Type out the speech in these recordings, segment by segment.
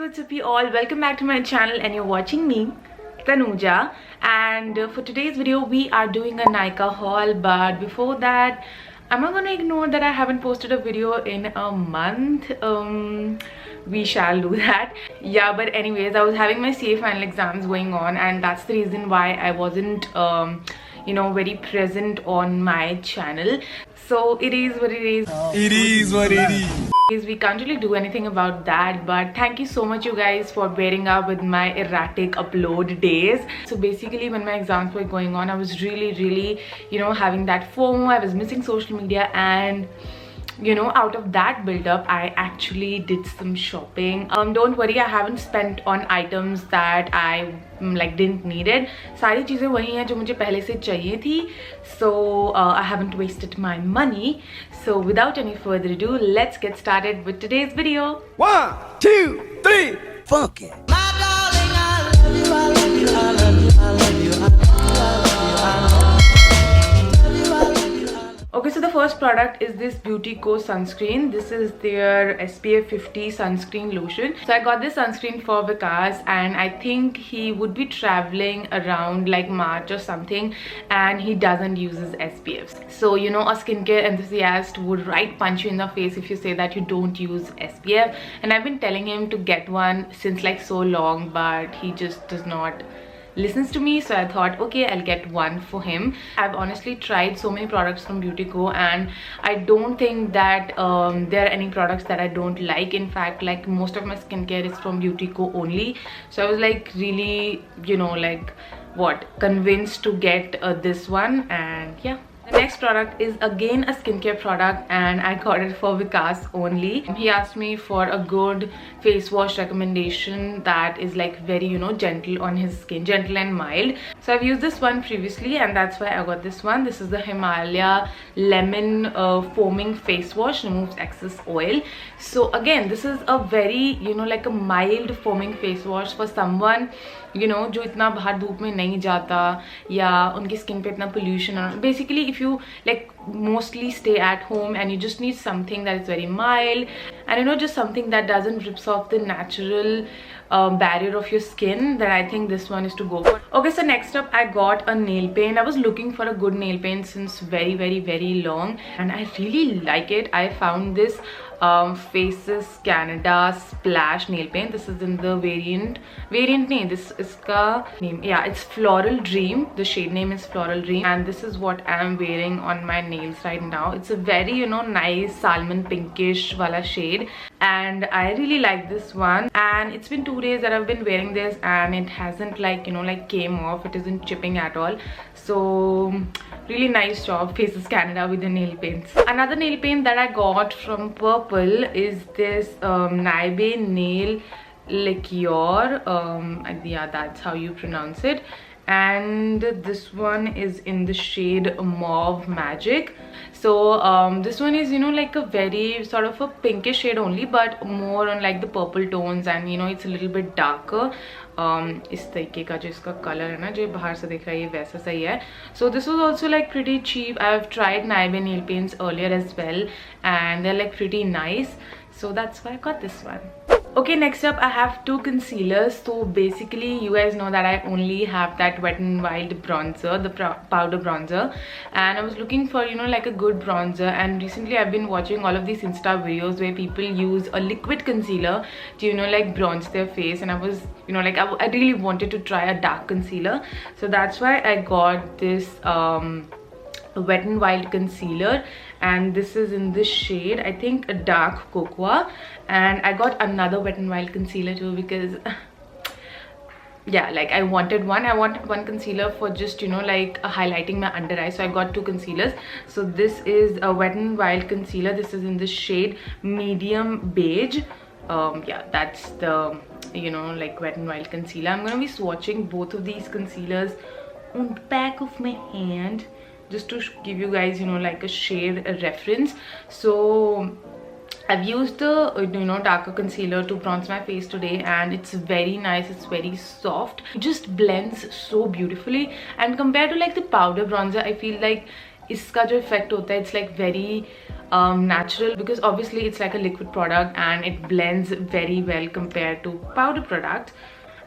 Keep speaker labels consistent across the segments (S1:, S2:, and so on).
S1: what's up you all? Welcome back to my channel and you're watching me, Tanuja. And for today's video we are doing a Nykaa haul, but before that I'm not gonna ignore that I haven't posted a video in a month. We shall do that. Yeah, but anyways, I was having my CA final exams going on and that's the reason why I wasn't very present on my channel. So it is what it is.
S2: It is what it is.
S1: We can't really do anything about that, but thank you so much you guys for bearing up with my erratic upload days. So basically when my exams were going on, I was really having that FOMO. I was missing social media, and out of that build-up I actually did some shopping. Don't worry, I haven't spent on items that I didn't need it. सारी चीज़ें वही हैं जो मुझे पहले से चाहिए थी. So I haven't wasted my money. So without any further ado, let's get started with today's video.
S2: 1, 2, 3, funk it.
S1: Okay, so the first product is this Beauty Co sunscreen. This is their SPF 50 sunscreen lotion. So I got this sunscreen for Vikas, and I think he would be traveling around like March or something, and he doesn't use his SPFs. So a skincare enthusiast would right punch you in the face if you say that you don't use SPF. And I've been telling him to get one since like so long, but he just does not listens to me. So I thought, okay, I'll get one for him. I've honestly tried so many products from Beauty Co, and I don't think that there are any products that I don't like. In fact, like most of my skincare is from Beauty Co only. So I was like really convinced to get this one. And yeah, the next product is again a skincare product, and I got it for Vikas only. He asked me for a good face wash recommendation that is like very gentle on his skin, gentle and mild. So I've used this one previously, and that's why I got this one. This is the Himalaya lemon foaming face wash, removes excess oil. So again, this is a very like a mild foaming face wash for someone जो इतना बाहर धूप में नहीं जाता, या उनकी skin पे इतना pollution. Basically if you like mostly stay at home and you just need something that is very mild and just something that doesn't rips off the natural barrier of your skin, then I think this one is to go for. Okay, so next up I got a nail paint. I was looking for a good nail paint since very long, and I really like it. I found this Faces Canada Splash nail paint. This is in the variant nahi, this is ka name, yeah, it's Floral Dream. The shade name is Floral Dream, and this is what I am wearing on my nails right now. It's a very nice salmon pinkish wala shade, and I really like this one. And it's been 2 days that I've been wearing this, and it hasn't came off. It isn't chipping at all. So really nice job Faces Canada with the nail paints. Another nail paint that I got from Purple is this Naibe Nail Liqueur. Yeah, that's how you pronounce it. And this one is in the shade Mauve Magic. So this one is like a very sort of a pinkish shade only, but more on like the purple tones, and it's a little bit darker. इस तरीके का जो इसका colour है ना, जो बाहर से दिख रहा है, ये वैसा सही है. So this was also like pretty cheap. I've tried Naive nail paints earlier as well, and they're like pretty nice. So that's why I got this one. Okay, next up I have two concealers. So basically you guys know that I only have that Wet n Wild bronzer, the powder bronzer, and I was looking for like a good bronzer. And recently I've been watching all of these Insta videos where people use a liquid concealer to like bronze their face, and I was I really wanted to try a dark concealer. So that's why I got this Wet n Wild concealer, and this is in this shade, I think a dark cocoa. And I got another Wet n Wild concealer too, because yeah, like I wanted one concealer for just highlighting my under eye. So I got two concealers. So this is a Wet n Wild concealer. This is in the shade medium beige. Yeah, that's the Wet n Wild concealer. I'm gonna be swatching both of these concealers on the back of my hand, just to give you guys like a shade reference. So I've used the darker concealer to bronze my face today, and it's very nice. It's very soft, it just blends so beautifully. And compared to like the powder bronzer, I feel like इसका जो effect होता है, it's like very natural, because obviously it's like a liquid product and it blends very well compared to powder products.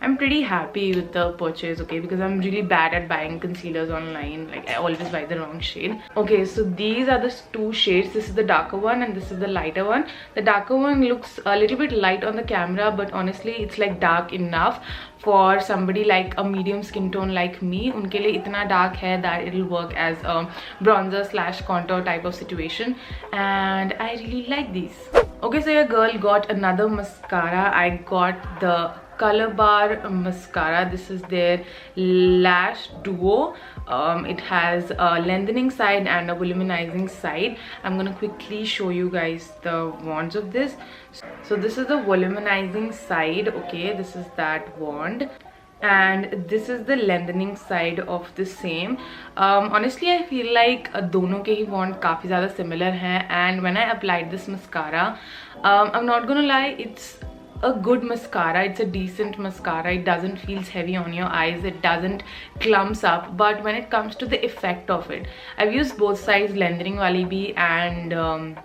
S1: I'm pretty happy with the purchase, okay, because I'm really bad at buying concealers online. Like, I always buy the wrong shade. Okay, so these are the two shades. This is the darker one and this is the lighter one. The darker one looks a little bit light on the camera, but honestly it's like dark enough for somebody like a medium skin tone like me. Unke liye itna dark hai that it'll work as a bronzer slash contour type of situation, and I really like these. Okay, so your girl got another mascara. I got the Color Bar mascara. This is their lash duo. It has a lengthening side and a volumizing side. I'm gonna quickly show you guys the wands of this. So this is the volumizing side, okay, this is that wand, and this is the lengthening side of the same. Honestly I feel like dono ke hi wand काफी ज़्यादा similar हैं, and when I applied this mascara, I'm not gonna lie, it's a good mascara. It's a decent mascara. It doesn't feel heavy on your eyes, it doesn't clumps up, but when it comes to the effect of it, I've used both sides, lengthening wali bhi and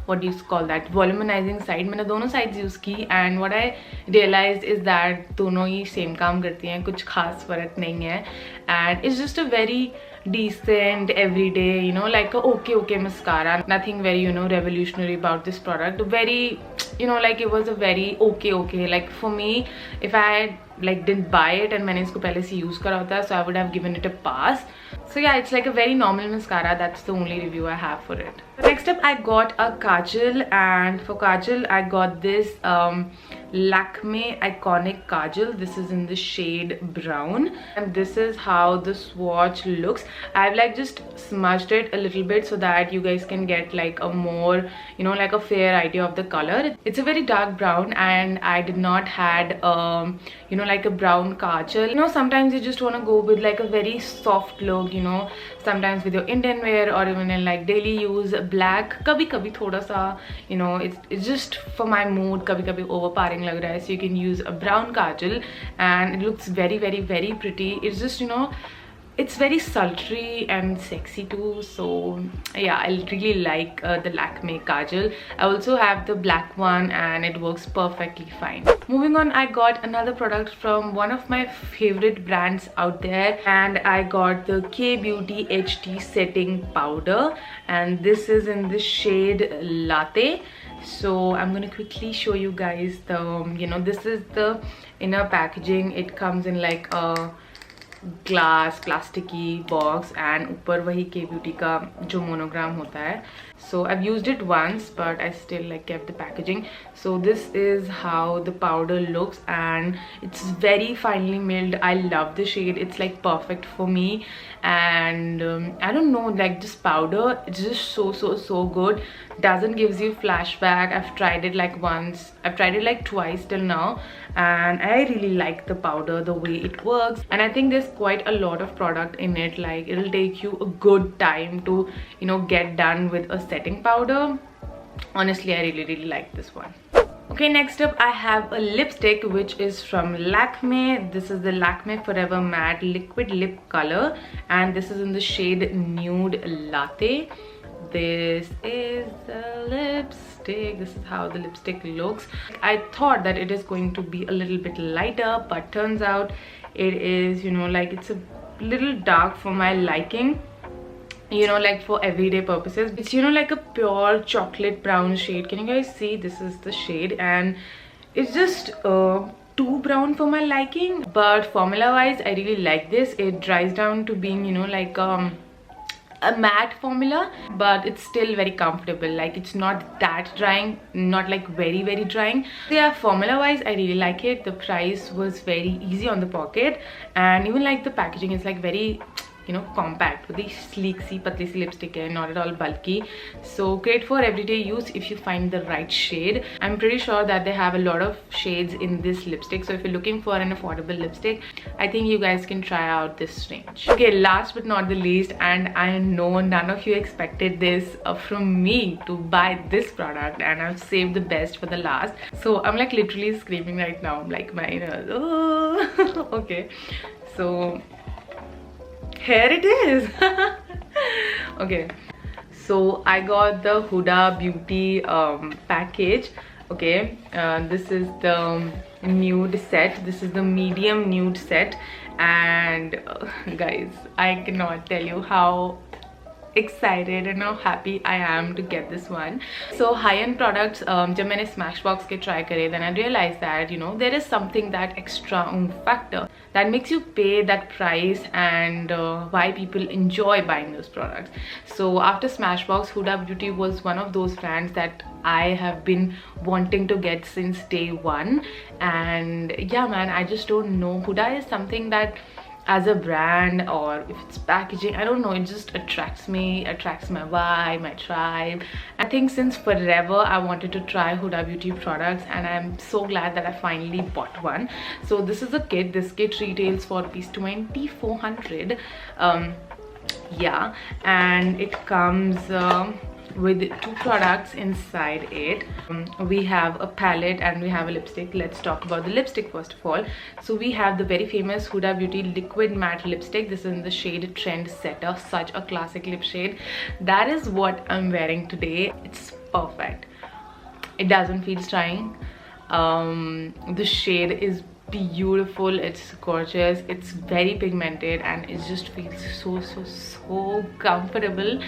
S1: what do you call that, volumizing side. मैंने दोनों sides use की, and what I realized is that दोनों ही same काम करती हैं, कुछ खास फर्क नहीं है, and it's just a very decent everyday, you know, like a okay mascara. Nothing very, you know, revolutionary about this product. Very, you know, like it was a very okay. Like for me, if I like didn't buy it and मैंने इसको पहले से use करा होता, so I would have given it a pass. So yeah, it's like a very normal mascara. That's the only review I have for it. Next up, I got a kajal, and for kajal I got this Lakme Iconic Kajal. This is in the shade brown, and this is how the swatch looks. I've like just smudged it a little bit so that you guys can get like a more, you know, like a fair idea of the color. It's a very dark brown, and I did not had you know, like a brown kajal. You know, sometimes you just want to go with like a very soft look, you know, sometimes with your Indian wear or even in like daily use. Black kabhi thoda sa, you know, it's just for my mood, kabhi overpowering lag raha hai, so you can use a brown kajal and it looks very pretty. It's just, you know, it's very sultry and sexy too. So yeah, I really like the Lakme Kajal. I also have the black one and it works perfectly fine. Moving on, I got another product from one of my favorite brands out there, and I got the K-Beauty HT Setting Powder, and this is in the shade Latte. So I'm gonna quickly show you guys the, you know, this is the inner packaging. It comes in like a glass plasticky box and ऊपर वही K-Beauty का जो monogram होता है. So I've used it once, but I still like kept the packaging. So this is how the powder looks, and it's very finely milled. I love the shade. It's like perfect for me, and I don't know, like this powder, it's just so good. Doesn't gives you flashback. I've tried it like once, I've tried it like twice till now, and I really like the powder, the way it works. And I think there's quite a lot of product in it. Like it'll take you a good time to, you know, get done with a setting powder. Honestly, I really like this one. Okay, next up I have a lipstick which is from Lakme. This is the Lakme Forever Matte Liquid Lip Color, and this is in the shade Nude Latte. This is the lipstick. This is how the lipstick looks. I thought that it is going to be a little bit lighter, but turns out it is, you know, like it's a little dark for my liking, you know, like for everyday purposes. It's, you know, like a pure chocolate brown shade. Can you guys see? This is the shade, and it's just too brown for my liking, but formula wise I really like this. It dries down to being, you know, like a matte formula, but it's still very comfortable. Like it's not that drying, not like very drying. So yeah, formula wise I really like it. The price was very easy on the pocket, and even like the packaging is like very, you know, compact. The sleek सी पतली सी lipstick है, not at all bulky. So great for everyday use if you find the right shade. I'm pretty sure that they have a lot of shades in this lipstick, so if you're looking for an affordable lipstick, I think you guys can try out this range. Okay, last but not the least, and I know none of you expected this from me to buy this product, and I've saved the best for the last. So I'm like literally screaming right now. I'm like my oh. Okay, so here it is. Okay, So I got the Huda Beauty package. Okay, this is the nude set. This is the medium nude set, and guys, I cannot tell you how excited and how happy I am to get this one. So high-end products, जब मैंने Smashbox के try करे, then I realized that, you know, there is something that extra factor that makes you pay that price, and why people enjoy buying those products. So after Smashbox, Huda Beauty was one of those brands that I have been wanting to get since day one. And yeah man, I just don't know, Huda is something that as a brand, or if it's packaging, I don't know, it just attracts me, attracts my vibe, my tribe. I think since forever I wanted to try Huda Beauty products, and I'm so glad that I finally bought one. So this is a kit. This kit retails for ₹2400. Yeah, and it comes with 2 products inside it. We have a palette and we have a lipstick. Let's talk about the lipstick first of all. So we have the very famous Huda Beauty liquid matte lipstick. This is in the shade Trend Setter, such a classic lip shade. That is what I'm wearing today. It's perfect. It doesn't feel trying. The shade is beautiful, it's gorgeous, it's very pigmented, and it just feels so comfortable.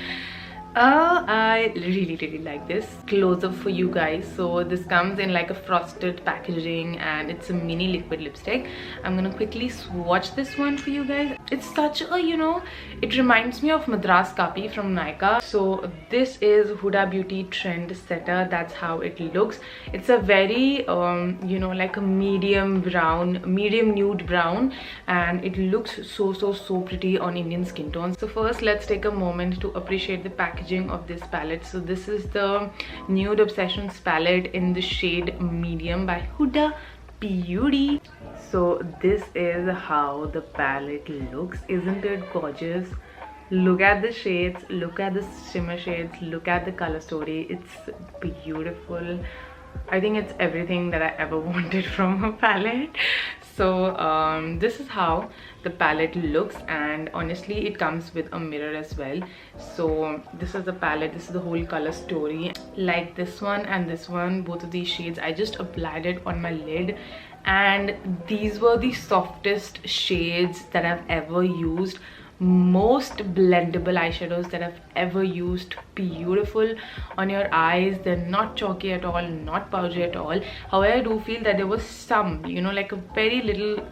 S1: I really like this. Close up for you guys. So this comes in like a frosted packaging, and it's a mini liquid lipstick. I'm gonna quickly swatch this one for you guys. It's such a, you know, it reminds me of Madras Kapi from Nykaa. So this is Huda Beauty Trend Setter. That's how it looks. It's a very you know, like a medium nude brown, and it looks so pretty on Indian skin tones. So first, let's take a moment to appreciate the packaging of this palette. So this is the Nude Obsessions palette in the shade medium by Huda Beauty. So this is how the palette looks. Isn't it gorgeous? Look at the shades, look at the shimmer shades, look at the color story. It's beautiful. I think it's everything that I ever wanted from a palette. So this is how the palette looks, and honestly it comes with a mirror as well. So this is the palette, this is the whole color story. Like this one and this one, both of these shades, I just applied it on my lid, and these were the softest shades that I've ever used. Most blendable eyeshadows that I've ever used. Beautiful on your eyes. They're not chalky at all, not powdery at all. However, I do feel that there was some, you know, like a very little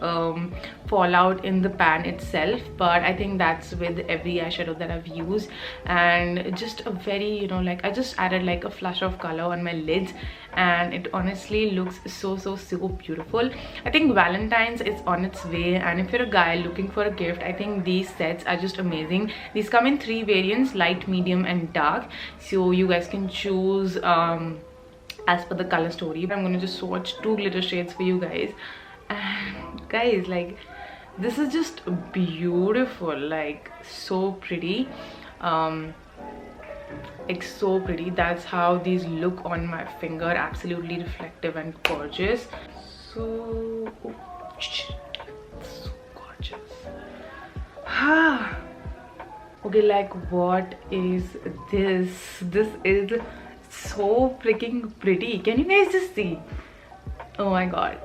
S1: fallout in the pan itself, but I think that's with every eyeshadow that I've used. And just a very, you know, like I just added like a flush of color on my lids, and it honestly looks so beautiful. I think Valentine's is on its way, and if you're a guy looking for a gift, I think these sets are just amazing. These come in 3 variants: light, medium and dark. So you guys can choose as per the color story. I'm gonna just swatch 2 glitter shades for you guys. And guys, like, this is just beautiful, like so pretty. It's so pretty. That's how these look on my finger. Absolutely reflective and gorgeous. So gorgeous. Okay, like, what is this? This is so freaking pretty. Can you guys just see? Oh my god,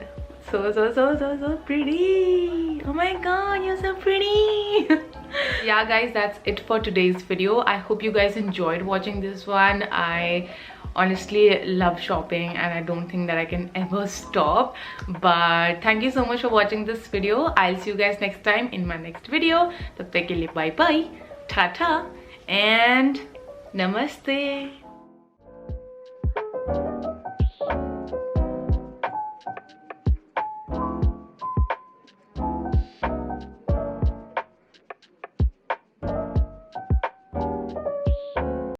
S1: so pretty. Oh my god, you're so pretty. Yeah guys, that's it for today's video. I hope you guys enjoyed watching this one. I honestly love shopping, and I don't think that I can ever stop. But thank you so much for watching this video. I'll see you guys next time in my next video. Tab tak ke liye bye bye, tata and namaste.